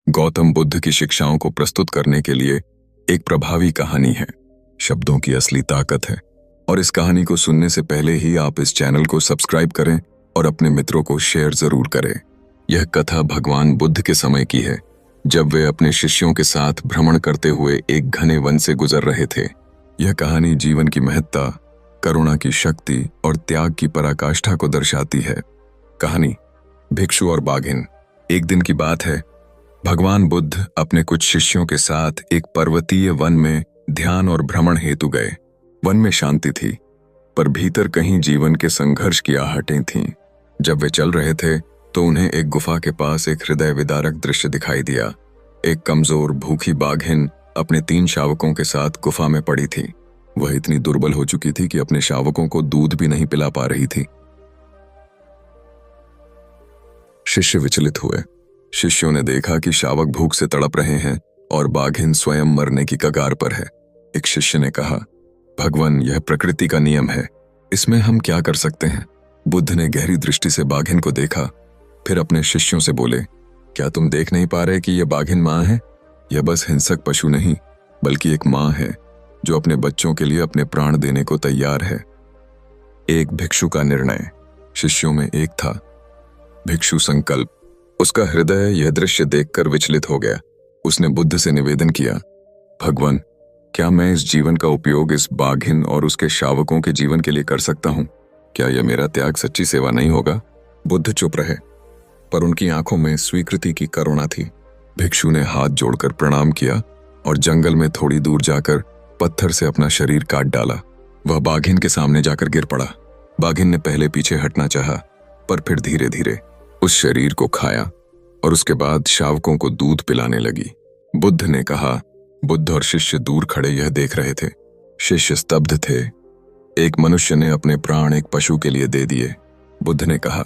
गौतम बुद्ध की शिक्षाओं को प्रस्तुत करने के लिए एक प्रभावी कहानी है। शब्दों की असली ताकत है। और इस कहानी को सुनने से पहले ही आप इस चैनल को सब्सक्राइब करें और अपने मित्रों को शेयर जरूर करें। यह कथा भगवान बुद्ध के समय की है, जब वे अपने शिष्यों के साथ भ्रमण करते हुए एक घने वन से गुजर रहे थे। यह कहानी जीवन की महत्ता, करुणा की शक्ति और त्याग की पराकाष्ठा को दर्शाती है। कहानी भिक्षु और बाघिन। एक दिन की बात है। भगवान बुद्ध अपने कुछ शिष्यों के साथ एक पर्वतीय वन में ध्यान और भ्रमण हेतु गए। वन में शांति थी, पर भीतर कहीं जीवन के संघर्ष की आहटें थीं। जब वे चल रहे थे तो उन्हें एक गुफा के पास एक हृदय विदारक दृश्य दिखाई दिया। एक कमजोर भूखी बाघिन अपने 3 शावकों के साथ गुफा में पड़ी थी। वह इतनी दुर्बल हो चुकी थी कि अपने शावकों को दूध भी नहीं पिला पा रही थी। शिष्य विचलित हुए। शिष्यों ने देखा कि शावक भूख से तड़प रहे हैं और बाघिन स्वयं मरने की कगार पर है। एक शिष्य ने कहा, भगवान, यह प्रकृति का नियम है, इसमें हम क्या कर सकते हैं? बुद्ध ने गहरी दृष्टि से बाघिन को देखा, फिर अपने शिष्यों से बोले, क्या तुम देख नहीं पा रहे कि यह बाघिन मां है? यह बस हिंसक पशु नहीं, बल्कि एक मां है जो अपने बच्चों के लिए अपने प्राण देने को तैयार है। एक भिक्षु का निर्णय। शिष्यों में एक था भिक्षु संकल्प। उसका हृदय यह दृश्य देखकर विचलित हो गया। उसने बुद्ध से निवेदन किया, भगवान, क्या मैं इस जीवन का उपयोग इस बाघिन और उसके शावकों के जीवन के लिए कर सकता हूं? क्या यह मेरा त्याग सच्ची सेवा नहीं होगा? बुद्ध चुप रहे, पर उनकी आंखों में स्वीकृति की करुणा थी। भिक्षु ने हाथ जोड़कर प्रणाम किया और जंगल में थोड़ी दूर जाकर पत्थर से अपना शरीर काट डाला। वह बाघिन के सामने जाकर गिर पड़ा। बाघिन ने पहले पीछे हटना चाहा, पर फिर धीरे धीरे उस शरीर को खाया और उसके बाद शावकों को दूध पिलाने लगी। बुद्ध ने कहा। बुद्ध और शिष्य दूर खड़े यह देख रहे थे। शिष्य स्तब्ध थे। एक मनुष्य ने अपने प्राण एक पशु के लिए दे दिए। बुद्ध ने कहा,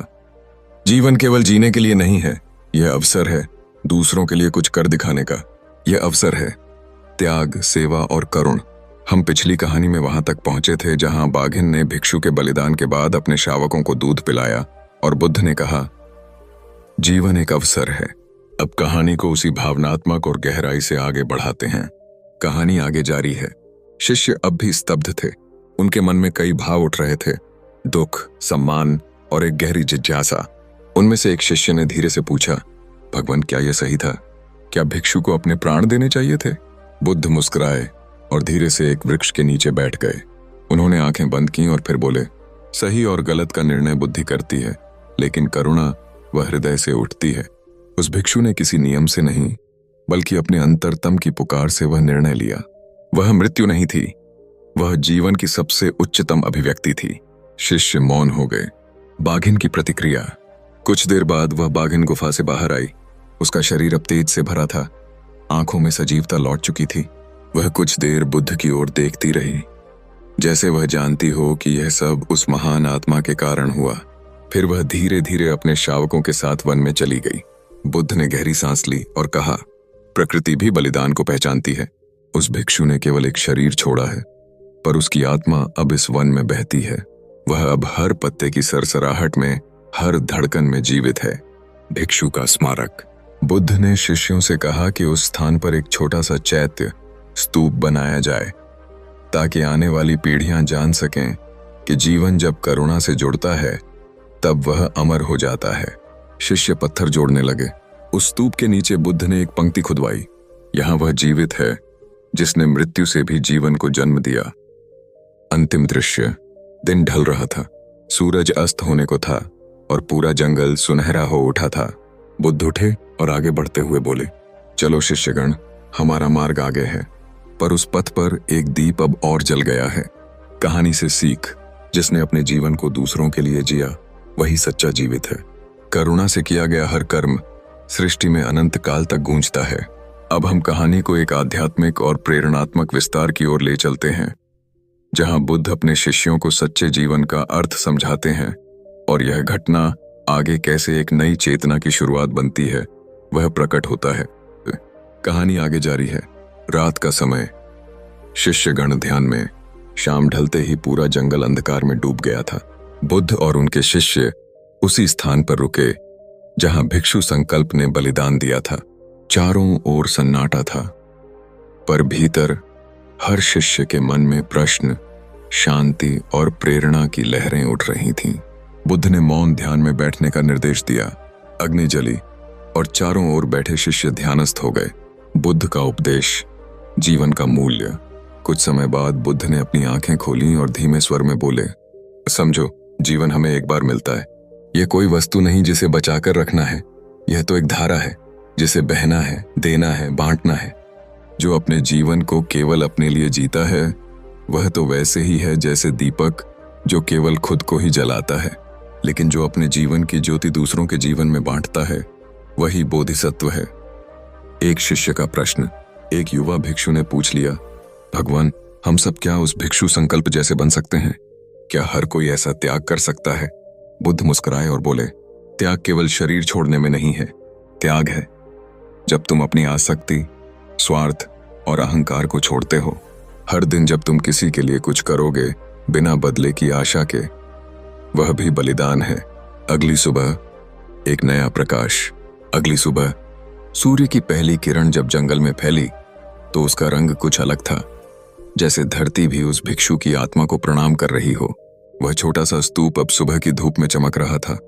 जीवन केवल जीने के लिए नहीं है, यह अवसर है दूसरों के लिए कुछ कर दिखाने का। यह अवसर है त्याग, सेवा और करुण। हम पिछली कहानी में वहां तक पहुंचे थे जहां बाघिन ने भिक्षु के बलिदान के बाद अपने शावकों को दूध पिलाया और बुद्ध ने कहा, जीवन एक अवसर है। अब कहानी को उसी भावनात्मक और गहराई से आगे बढ़ाते हैं। कहानी आगे जारी है। शिष्य अब भी स्तब्ध थे। उनके मन में कई भाव उठ रहे थे, दुख, सम्मान और एक गहरी जिज्ञासा। उनमें से एक शिष्य ने धीरे से पूछा, भगवान, क्या यह सही था? क्या भिक्षु को अपने प्राण देने चाहिए थे? बुद्ध मुस्कुराए और धीरे से एक वृक्ष के नीचे बैठ गए। उन्होंने आंखें बंद की और फिर बोले, सही और गलत का निर्णय बुद्धि करती है, लेकिन करुणा वह हृदय से उठती है। उस भिक्षु ने किसी नियम से नहीं, बल्कि अपने अंतरतम की पुकार से वह निर्णय लिया। वह मृत्यु नहीं थी, वह जीवन की सबसे उच्चतम अभिव्यक्ति थी। शिष्य मौन हो गए। बाघिन की प्रतिक्रिया। कुछ देर बाद वह बाघिन गुफा से बाहर आई। उसका शरीर अब तेज से भरा था, आंखों में सजीवता लौट चुकी थी। वह कुछ देर बुद्ध की ओर देखती रही, जैसे वह जानती हो कि यह सब उस महान आत्मा के कारण हुआ। फिर वह धीरे धीरे अपने शावकों के साथ वन में चली गई। बुद्ध ने गहरी सांस ली और कहा, प्रकृति भी बलिदान को पहचानती है। उस भिक्षु ने केवल एक शरीर छोड़ा है, पर उसकी आत्मा अब इस वन में बहती है। वह अब हर पत्ते की सरसराहट में, हर धड़कन में जीवित है। भिक्षु का स्मारक। बुद्ध ने शिष्यों से कहा कि उस स्थान पर एक छोटा सा चैत्य स्तूप बनाया जाए, ताकि आने वाली पीढ़ियां जान सकें कि जीवन जब करुणा से जुड़ता है तब वह अमर हो जाता है। शिष्य पत्थर जोड़ने लगे। उस स्तूप के नीचे बुद्ध ने एक पंक्ति खुदवाई, यहां वह जीवित है जिसने मृत्यु से भी जीवन को जन्म दिया। अंतिम दृश्य। दिन ढल रहा था, सूरज अस्त होने को था और पूरा जंगल सुनहरा हो उठा था। बुद्ध उठे और आगे बढ़ते हुए बोले, चलो शिष्यगण, हमारा मार्ग आगे है। पर उस पथ पर एक दीप अब और जल गया है। कहानी से सीख, जिसने अपने जीवन को दूसरों के लिए जिया वही सच्चा जीवित है। करुणा से किया गया हर कर्म सृष्टि में अनंत काल तक गूंजता है। अब हम कहानी को एक आध्यात्मिक और प्रेरणात्मक विस्तार की ओर ले चलते हैं, जहां बुद्ध अपने शिष्यों को सच्चे जीवन का अर्थ समझाते हैं और यह घटना आगे कैसे एक नई चेतना की शुरुआत बनती है वह प्रकट होता है। कहानी आगे जारी है। रात का समय। शिष्यगण ध्यान में। शाम ढलते ही पूरा जंगल अंधकार में डूब गया था। बुद्ध और उनके शिष्य उसी स्थान पर रुके जहां भिक्षु संकल्प ने बलिदान दिया था। चारों ओर सन्नाटा था, पर भीतर हर शिष्य के मन में प्रश्न, शांति और प्रेरणा की लहरें उठ रही थीं। बुद्ध ने मौन ध्यान में बैठने का निर्देश दिया। अग्नि जली और चारों ओर बैठे शिष्य ध्यानस्थ हो गए। बुद्ध का उपदेश, जीवन का मूल्य। कुछ समय बाद बुद्ध ने अपनी आंखें खोलीं और धीमे स्वर में बोले, समझो, जीवन हमें एक बार मिलता है। यह कोई वस्तु नहीं जिसे बचाकर रखना है। यह तो एक धारा है जिसे बहना है, देना है, बांटना है। जो अपने जीवन को केवल अपने लिए जीता है वह तो वैसे ही है जैसे दीपक जो केवल खुद को ही जलाता है, लेकिन जो अपने जीवन की ज्योति दूसरों के जीवन में बांटता है वही बोधिसत्व है। एक शिष्य का प्रश्न एक युवा भिक्षु ने पूछ लिया, भगवान, हम सब क्या उस भिक्षु संकल्प जैसे बन सकते हैं? क्या हर कोई ऐसा त्याग कर सकता है? बुद्ध मुस्कुराए और बोले, त्याग केवल शरीर छोड़ने में नहीं है। त्याग है जब तुम अपनी आसक्ति, स्वार्थ और अहंकार को छोड़ते हो। हर दिन जब तुम किसी के लिए कुछ करोगे बिना बदले की आशा के, वह भी बलिदान है। अगली सुबह एक नया प्रकाश। अगली सुबह सूर्य की पहली किरण जब जंगल में फैली तो उसका रंग कुछ अलग था, जैसे धरती भी उस भिक्षु की आत्मा को प्रणाम कर रही हो। वह छोटा सा स्तूप अब सुबह की धूप में चमक रहा था,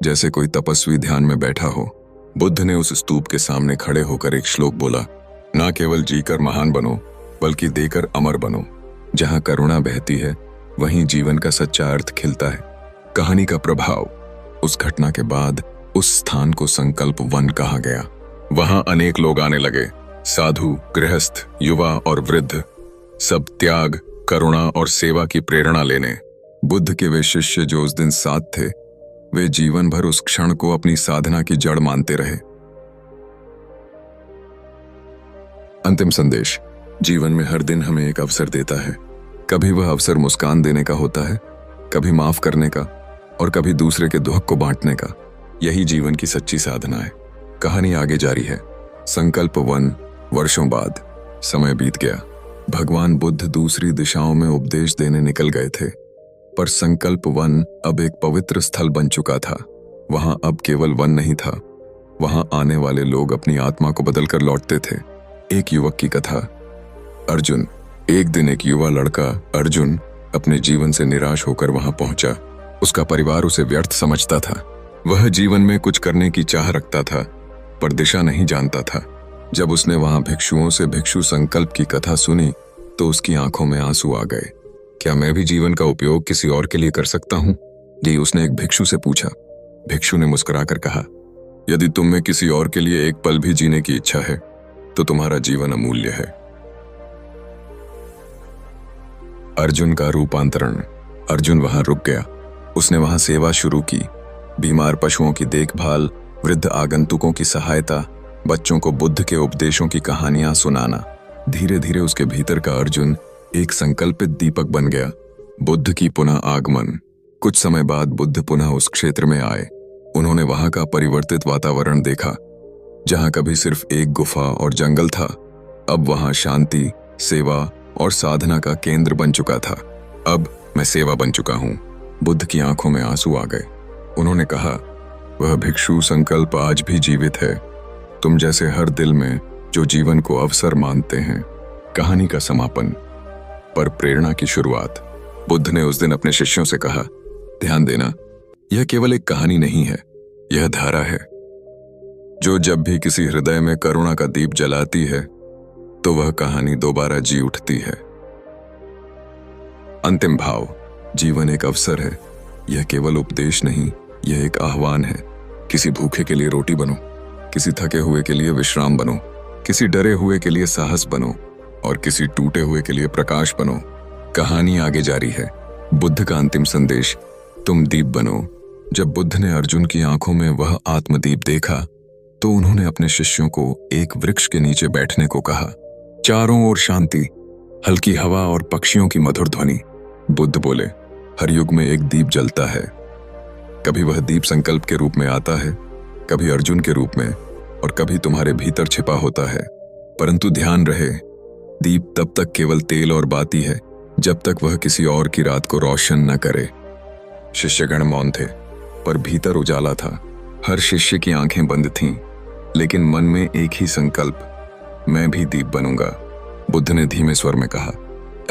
जैसे कोई तपस्वी ध्यान में बैठा हो। बुद्ध ने उस स्तूप के सामने खड़े होकर एक श्लोक बोला, ना केवल जीकर महान बनो बल्कि देकर अमर बनो। जहां करुणा बहती है वहीं जीवन का सच्चा अर्थ खिलता है। कहानी का प्रभाव। उस घटना के बाद उस स्थान को संकल्प वन कहा गया। वहां अनेक लोग आने लगे, साधु, गृहस्थ, युवा और वृद्ध, सब त्याग, करुणा और सेवा की प्रेरणा लेने। बुद्ध के वे शिष्य जो उस दिन साथ थे, वे जीवन भर उस क्षण को अपनी साधना की जड़ मानते रहे। अंतिम संदेश। जीवन में हर दिन हमें एक अवसर देता है। कभी वह अवसर मुस्कान देने का होता है, कभी माफ करने का और कभी दूसरे के दुख को बांटने का। यही जीवन की सच्ची साधना है। कहानी आगे जारी है। संकल्प वन। वर्षों बाद समय बीत गया। भगवान बुद्ध दूसरी दिशाओं में उपदेश देने निकल गए थे, पर संकल्प वन अब एक पवित्र स्थल बन चुका था। वहां अब केवल वन नहीं था, वहां आने वाले लोग अपनी आत्मा को बदलकर लौटते थे। एक युवक की कथा। अर्जुन। एक दिन एक युवा लड़का अर्जुन अपने जीवन से निराश होकर वहां पहुंचा। उसका परिवार उसे व्यर्थ समझता था। वह जीवन में कुछ करने की चाह रखता था, पर दिशा नहीं जानता था। जब उसने वहां भिक्षुओं से भिक्षु संकल्प की कथा सुनी तो उसकी आंखों में आंसू आ गए। क्या मैं भी जीवन का उपयोग किसी और के लिए कर सकता हूं? ये उसने एक भिक्षु से पूछा। भिक्षु ने मुस्कुराकर कहा, यदि तुम में किसी और के लिए एक पल भी जीने की इच्छा है तो तुम्हारा जीवन अमूल्य है। अर्जुन का रूपांतरण। अर्जुन वहां रुक गया। उसने वहां सेवा शुरू की। बीमार पशुओं की देखभाल, वृद्ध आगंतुकों की सहायता, बच्चों को बुद्ध के उपदेशों की कहानियां सुनाना। धीरे धीरे उसके भीतर का अर्जुन एक संकल्पित दीपक बन गया। बुद्ध की पुनः आगमन। कुछ समय बाद बुद्ध पुनः उस क्षेत्र में आए। उन्होंने वहां का परिवर्तित वातावरण देखा। जहां कभी सिर्फ एक गुफा और जंगल था, अब वहां शांति, सेवा और साधना का केंद्र बन चुका था। अब मैं सेवा बन चुका हूं। बुद्ध की आंखों में आंसू आ गए। उन्होंने कहा, वह भिक्षु संकल्प आज भी जीवित है, तुम जैसे हर दिल में जो जीवन को अवसर मानते हैं। कहानी का समापन। पर प्रेरणा की शुरुआत। बुद्ध ने उस दिन अपने शिष्यों से कहा, ध्यान देना, यह केवल एक कहानी नहीं है, यह धारा है जो जब भी किसी हृदय में करुणा का दीप जलाती है तो वह कहानी दोबारा जी उठती है। अंतिम भाव। जीवन एक अवसर है। यह केवल उपदेश नहीं, यह एक आह्वान है। किसी भूखे के लिए रोटी बनो, किसी थके हुए के लिए विश्राम बनो, किसी डरे हुए के लिए साहस बनो और किसी टूटे हुए के लिए प्रकाश बनो। कहानी आगे जारी है। बुद्ध का अंतिम संदेश, तुम दीप बनो। जब बुद्ध ने अर्जुन की आंखों में वह आत्मदीप देखा तो उन्होंने अपने शिष्यों को एक वृक्ष के नीचे बैठने को कहा। चारों ओर शांति, हल्की हवा और पक्षियों की मधुर ध्वनि। बुद्ध बोले, हर युग में एक दीप जलता है। कभी वह दीप संकल्प के रूप में आता है, कभी अर्जुन के रूप में और कभी तुम्हारे भीतर छिपा होता है। परंतु ध्यान रहे, दीप तब तक केवल तेल और बाती है जब तक वह किसी और की रात को रोशन न करे। शिष्यगण मौन थे, पर भीतर उजाला था। हर शिष्य की आंखें बंद थीं, लेकिन मन में एक ही संकल्प, मैं भी दीप बनूंगा। बुद्ध ने धीमे स्वर में कहा,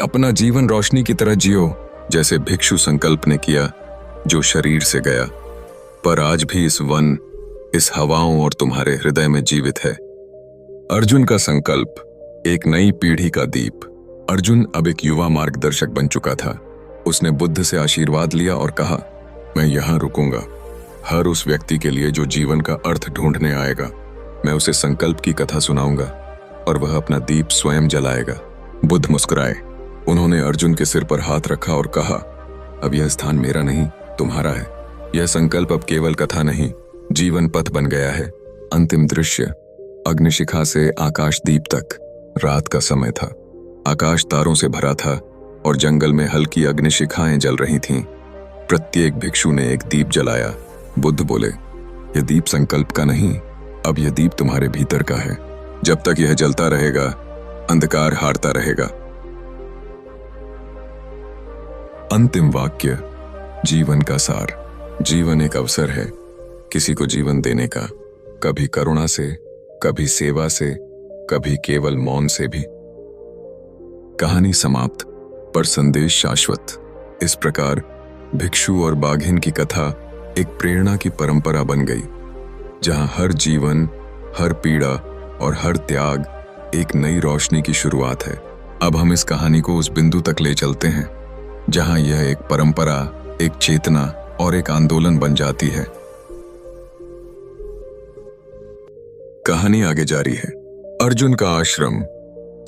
अपना जीवन रोशनी की तरह जियो, जैसे भिक्षु संकल्प ने किया जो शरीर से गया, पर आज भी इस वन, इस हवाओं और तुम्हारे हृदय में जीवित है। अर्जुन का संकल्प, एक नई पीढ़ी का दीप। अर्जुन अब एक युवा मार्गदर्शक बन चुका था। उसने बुद्ध से आशीर्वाद लिया और कहा, मैं यहाँ रुकूंगा। हर उस व्यक्ति के लिए जो जीवन का अर्थ ढूंढने आएगा, मैं उसे संकल्प की कथा सुनाऊंगा और वह अपना दीप स्वयं जलाएगा। बुद्ध मुस्कुराए। उन्होंने अर्जुन के सिर पर हाथ रखा और कहा, अब यह स्थान मेरा नहीं, तुम्हारा है। यह संकल्प अब केवल कथा नहीं, जीवन पथ बन गया है। अंतिम दृश्य, अग्निशिखा से आकाशदीप तक। रात का समय था, आकाश तारों से भरा था और जंगल में हल्की अग्निशिखाएं जल रही थीं। प्रत्येक भिक्षु ने एक दीप जलाया। बुद्ध बोले, यह दीप संकल्प का नहीं, अब यह दीप तुम्हारे भीतर का है। जब तक यह जलता रहेगा, अंधकार हारता रहेगा। अंतिम वाक्य, जीवन का सार। जीवन एक अवसर है, किसी को जीवन देने का, कभी करुणा से, कभी सेवा से, कभी केवल मौन से भी। कहानी समाप्त, पर संदेश शाश्वत। इस प्रकार भिक्षु और बाघिन की कथा एक प्रेरणा की परंपरा बन गई, जहां हर जीवन, हर पीड़ा और हर त्याग एक नई रोशनी की शुरुआत है। अब हम इस कहानी को उस बिंदु तक ले चलते हैं जहां यह एक परंपरा, एक चेतना और एक आंदोलन बन जाती है। कहानी आगे जारी है। अर्जुन का आश्रम,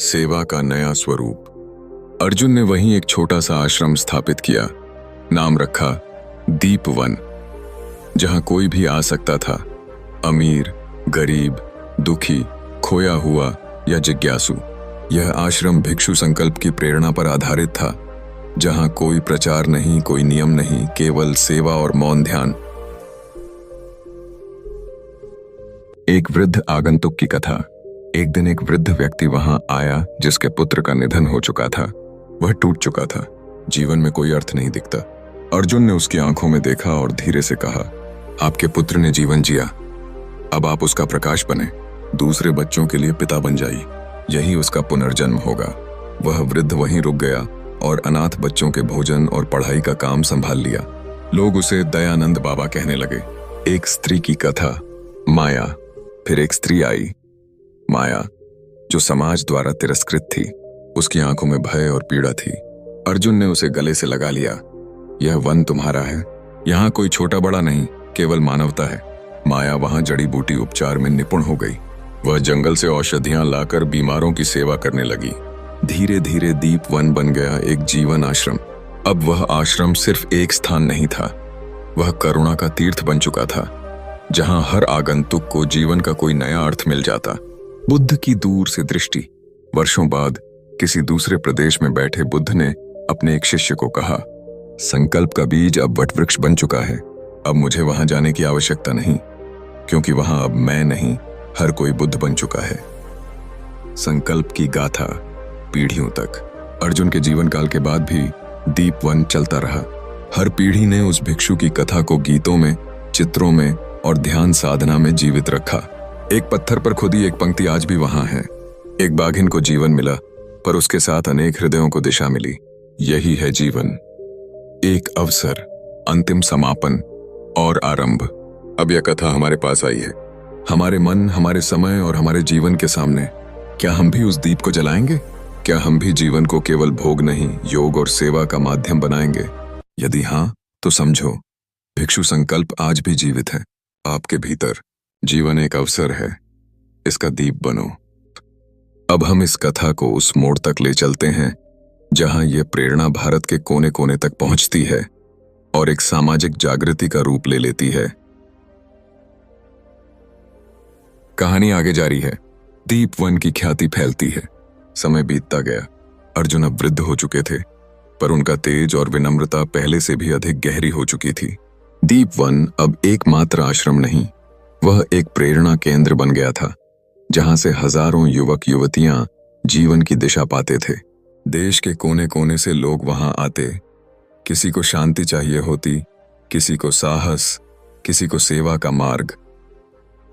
सेवा का नया स्वरूप। अर्जुन ने वहीं एक छोटा सा आश्रम स्थापित किया, नाम रखा दीप वन, जहां कोई भी आ सकता था, अमीर, गरीब, दुखी, खोया हुआ या जिज्ञासु। यह आश्रम भिक्षु संकल्प की प्रेरणा पर आधारित था, जहां कोई प्रचार नहीं, कोई नियम नहीं, केवल सेवा और मौन ध्यान। एक वृद्ध आगंतुक की कथा। एक दिन एक वृद्ध व्यक्ति वहां आया जिसके पुत्र का निधन हो चुका था। वह टूट चुका था, जीवन में कोई अर्थ नहीं दिखता। अर्जुन ने उसकी आंखों में देखा और धीरे से कहा, आपके पुत्र ने जीवन जिया, अब आप उसका प्रकाश बने, दूसरे बच्चों के लिए पिता बन जाइए, यही उसका पुनर्जन्म होगा। वह वृद्ध वहीं रुक गया और अनाथ बच्चों के भोजन और पढ़ाई का काम संभाल लिया। लोग उसे दयानंद बाबा कहने लगे। एक स्त्री की कथा, माया। फिर एक स्त्री आई, माया, जो समाज द्वारा तिरस्कृत थी। उसकी आंखों में भय और पीड़ा थी। अर्जुन ने उसे गले से लगा लिया। यह वन तुम्हारा है, यहाँ कोई छोटा बड़ा नहीं, केवल मानवता है। माया वहां जड़ी बूटी उपचार में निपुण हो गई। वह जंगल से औषधियां लाकर बीमारों की सेवा करने लगी। धीरे धीरे दीप वन बन गया एक जीवन आश्रम। अब वह आश्रम सिर्फ एक स्थान नहीं था, वह करुणा का तीर्थ बन चुका था, जहां हर आगंतुक को जीवन का कोई नया अर्थ मिल जाता। बुद्ध की दूर से दृष्टि। वर्षों बाद किसी दूसरे प्रदेश में बैठे बुद्ध ने अपने एक शिष्य को कहा, संकल्प का बीज अब वटवृक्ष बन चुका है। अब मुझे वहां जाने की आवश्यकता नहीं, क्योंकि वहां अब मैं नहीं, हर कोई बुद्ध बन चुका है। संकल्प की गाथा पीढ़ियों तक। अर्जुन के जीवन काल के बाद भी दीप वन चलता रहा। हर पीढ़ी ने उस भिक्षु की कथा को गीतों में, चित्रों में और ध्यान साधना में जीवित रखा। एक पत्थर पर खुदी एक पंक्ति आज भी वहां है। एक बाघिन को जीवन मिला, पर उसके साथ अनेक हृदयों को दिशा मिली। यही है जीवन, एक अवसर, अंतिम समापन और आरंभ। अब यह कथा हमारे पास आई है, हमारे मन, हमारे समय और हमारे जीवन के सामने। क्या हम भी उस दीप को जलाएंगे? क्या हम भी जीवन को केवल भोग नहीं, योग और सेवा का माध्यम बनाएंगे? यदि हाँ, तो समझो, भिक्षु संकल्प आज भी जीवित है आपके भीतर। जीवन एक अवसर है, इसका दीप बनो। अब हम इस कथा को उस मोड़ तक ले चलते हैं जहां यह प्रेरणा भारत के कोने कोने तक पहुंचती है और एक सामाजिक जागृति का रूप ले लेती है। कहानी आगे जारी है। दीप वन की ख्याति फैलती है। समय बीतता गया। अर्जुन अब वृद्ध हो चुके थे, पर उनका तेज और विनम्रता पहले से भी अधिक गहरी हो चुकी थी। दीप वन अब एकमात्र आश्रम नहीं, वह एक प्रेरणा केंद्र बन गया था, जहां से हजारों युवक युवतियां जीवन की दिशा पाते थे। देश के कोने कोने से लोग वहां आते। किसी को शांति चाहिए होती, किसी को साहस, किसी को सेवा का मार्ग।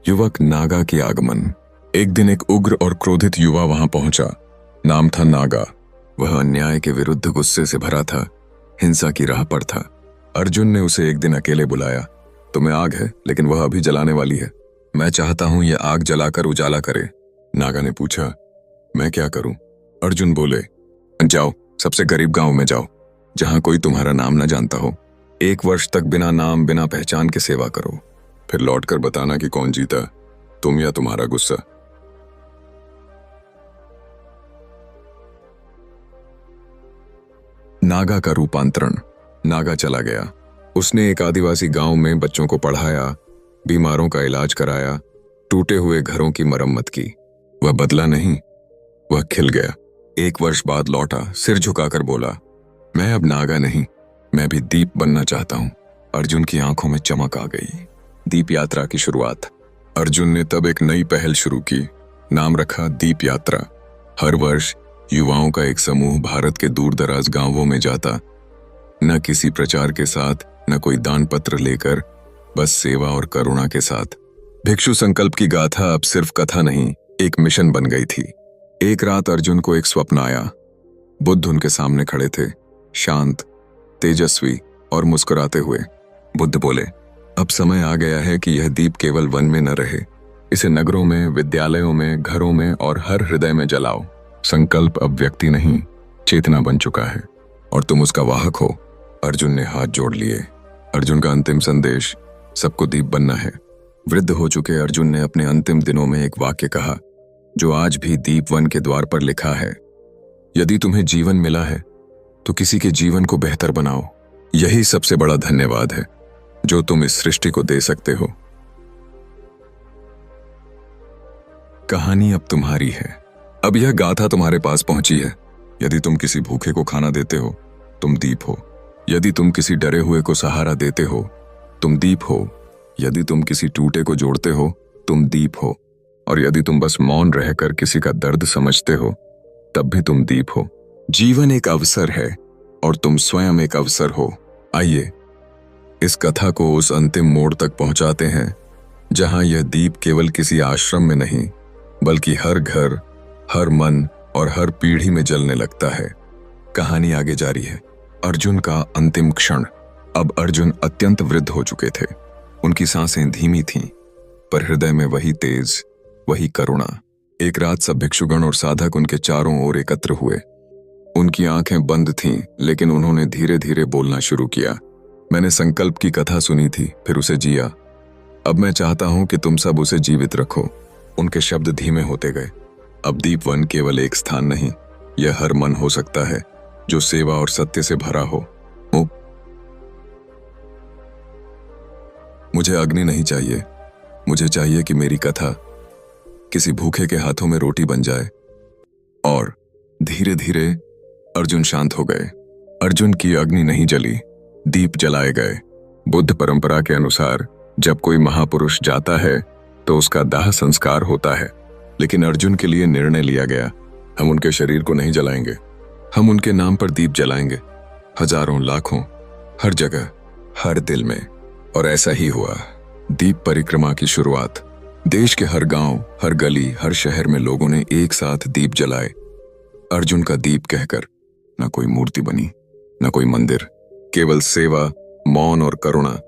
युवक नागा की आगमन। एक दिन एक उग्र और क्रोधित युवा वहां पहुंचा। नाम था नागा। वह अन्याय के विरुद्ध गुस्से से भरा था, हिंसा की राह पर था। अर्जुन ने उसे एक दिन अकेले बुलाया। तुम्हें आग है, लेकिन वह अभी जलाने वाली है। मैं चाहता हूं यह आग जलाकर उजाला करे। नागा ने पूछा, मैं क्या करूं? अर्जुन बोले, जाओ, सबसे गरीब गांव में जाओ, जहां कोई तुम्हारा नाम न जानता हो। 1 वर्ष तक बिना नाम बिना पहचान के सेवा करो। फिर लौटकर बताना कि कौन जीता, तुम या तुम्हारा गुस्सा। नागा का रूपांतरण। नागा चला गया। उसने एक आदिवासी गांव में बच्चों को पढ़ाया, बीमारों का इलाज कराया, टूटे हुए घरों की मरम्मत की। वह बदला नहीं, वह खिल गया। 1 वर्ष बाद लौटा, सिर झुकाकर बोला, मैं अब नागा नहीं, मैं भी दीप बनना चाहता हूं। अर्जुन की आंखों में चमक आ गई। दीप यात्रा की शुरुआत। अर्जुन ने तब एक नई पहल शुरू की। नाम रखा दीप यात्रा। हर वर्ष युवाओं का एक समूह भारत के दूर दराज गांवों में जाता, न किसी प्रचार के साथ, न कोई दान पत्र लेकर, बस सेवा और करुणा के साथ। भिक्षु संकल्प की गाथा अब सिर्फ कथा नहीं, एक मिशन बन गई थी। एक रात अर्जुन को एक स्वप्न आया। बुद्ध उनके सामने खड़े थे, शांत, तेजस्वी और मुस्कुराते हुए। बुद्ध बोले, अब समय आ गया है कि यह दीप केवल वन में न रहे, इसे नगरों में, विद्यालयों में, घरों में और हर हृदय में जलाओ। संकल्प अब व्यक्ति नहीं, चेतना बन चुका है और तुम उसका वाहक हो। अर्जुन ने हाथ जोड़ लिए। अर्जुन का अंतिम संदेश, सबको दीप बनना है। वृद्ध हो चुके अर्जुन ने अपने अंतिम दिनों में एक वाक्य कहा, जो आज भी दीप वन के द्वार पर लिखा है, यदि तुम्हें जीवन मिला है तो किसी के जीवन को बेहतर बनाओ। यही सबसे बड़ा धन्यवाद है जो तुम इस सृष्टि को दे सकते हो। कहानी अब तुम्हारी है। अब यह गाथा तुम्हारे पास पहुंची है। यदि तुम किसी भूखे को खाना देते हो, तुम दीप हो। यदि तुम किसी डरे हुए को सहारा देते हो, तुम दीप हो। यदि तुम किसी टूटे को जोड़ते हो, तुम दीप हो। और यदि तुम बस मौन रहकर किसी का दर्द समझते हो, तब भी तुम दीप हो। जीवन एक अवसर है और तुम स्वयं एक अवसर हो। आइए इस कथा को उस अंतिम मोड़ तक पहुंचाते हैं जहां यह दीप केवल किसी आश्रम में नहीं, बल्कि हर घर, हर मन और हर पीढ़ी में जलने लगता है। कहानी आगे जारी है। अर्जुन का अंतिम क्षण। अब अर्जुन अत्यंत वृद्ध हो चुके थे। उनकी सांसें धीमी थीं, पर हृदय में वही तेज, वही करुणा। एक रात सब भिक्षुगण और साधक उनके चारों ओर एकत्र हुए। उनकी आंखें बंद थीं, लेकिन उन्होंने धीरे धीरे बोलना शुरू किया। मैंने संकल्प की कथा सुनी थी, फिर उसे जिया। अब मैं चाहता हूं कि तुम सब उसे जीवित रखो। उनके शब्द धीमे होते गए। अब दीपवन केवल एक स्थान नहीं, यह हर मन हो सकता है जो सेवा और सत्य से भरा हो। मुझे अग्नि नहीं चाहिए, मुझे चाहिए कि मेरी कथा किसी भूखे के हाथों में रोटी बन जाए। और धीरे धीरे अर्जुन शांत हो गए। अर्जुन की अग्नि नहीं जली, दीप जलाए गए। बुद्ध परंपरा के अनुसार जब कोई महापुरुष जाता है तो उसका दाह संस्कार होता है, लेकिन अर्जुन के लिए निर्णय लिया गया, हम उनके शरीर को नहीं जलाएंगे, हम उनके नाम पर दीप जलाएंगे। हजारों, लाखों, हर जगह, हर दिल में। और ऐसा ही हुआ। दीप परिक्रमा की शुरुआत। देश के हर गांव, हर गली, हर शहर में लोगों ने एक साथ दीप जलाए। अर्जुन का दीप कहकर। न कोई मूर्ति बनी, न कोई मंदिर, केवल सेवा, मौन और करुणा।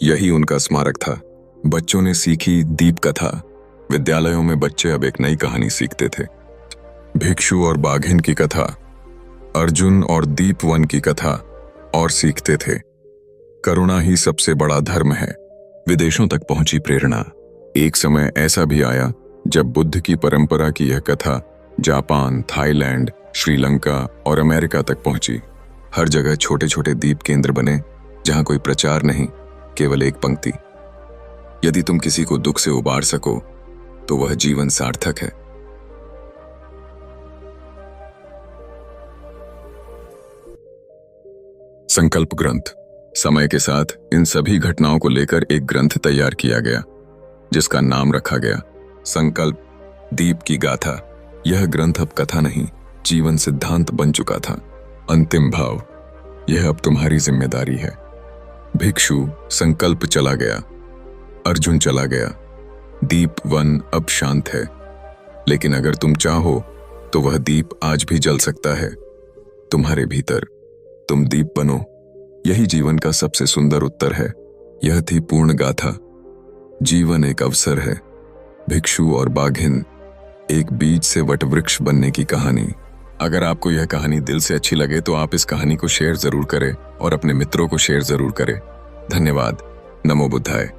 यही उनका स्मारक था। बच्चों ने सीखी दीप कथा। विद्यालयों में बच्चे अब एक नई कहानी सीखते थे। भिक्षु और बाघिन की कथा, अर्जुन और दीपवन की कथा और सीखते थे। करुणा ही सबसे बड़ा धर्म है। विदेशों तक पहुंची प्रेरणा। एक समय ऐसा भी आया जब बुद्ध की परंपरा की यह कथा जापान, थाईलैंड, श्रीलंका और अमेरिका तक पहुंची। हर जगह छोटे छोटे दीप केंद्र बने, जहां कोई प्रचार नहीं, केवल एक पंक्ति, यदि तुम किसी को दुख से उबार सको तो वह जीवन सार्थक है। संकल्प ग्रंथ। समय के साथ इन सभी घटनाओं को लेकर एक ग्रंथ तैयार किया गया, जिसका नाम रखा गया संकल्प दीप की गाथा। यह ग्रंथ अब कथा नहीं, जीवन सिद्धांत बन चुका था। अंतिम भाव, यह अब तुम्हारी जिम्मेदारी है। भिक्षु संकल्प चला गया, अर्जुन चला गया, दीप वन अब शांत है, लेकिन अगर तुम चाहो तो वह दीप आज भी जल सकता है तुम्हारे भीतर। तुम दीप बनो, यही जीवन का सबसे सुंदर उत्तर है। यह थी पूर्ण गाथा। जीवन एक अवसर है, भिक्षु और बाघिन, एक बीज से वटवृक्ष बनने की कहानी। अगर आपको यह कहानी दिल से अच्छी लगे तो आप इस कहानी को शेयर जरूर करें और अपने मित्रों को शेयर जरूर करें। धन्यवाद। नमो बुद्धाय।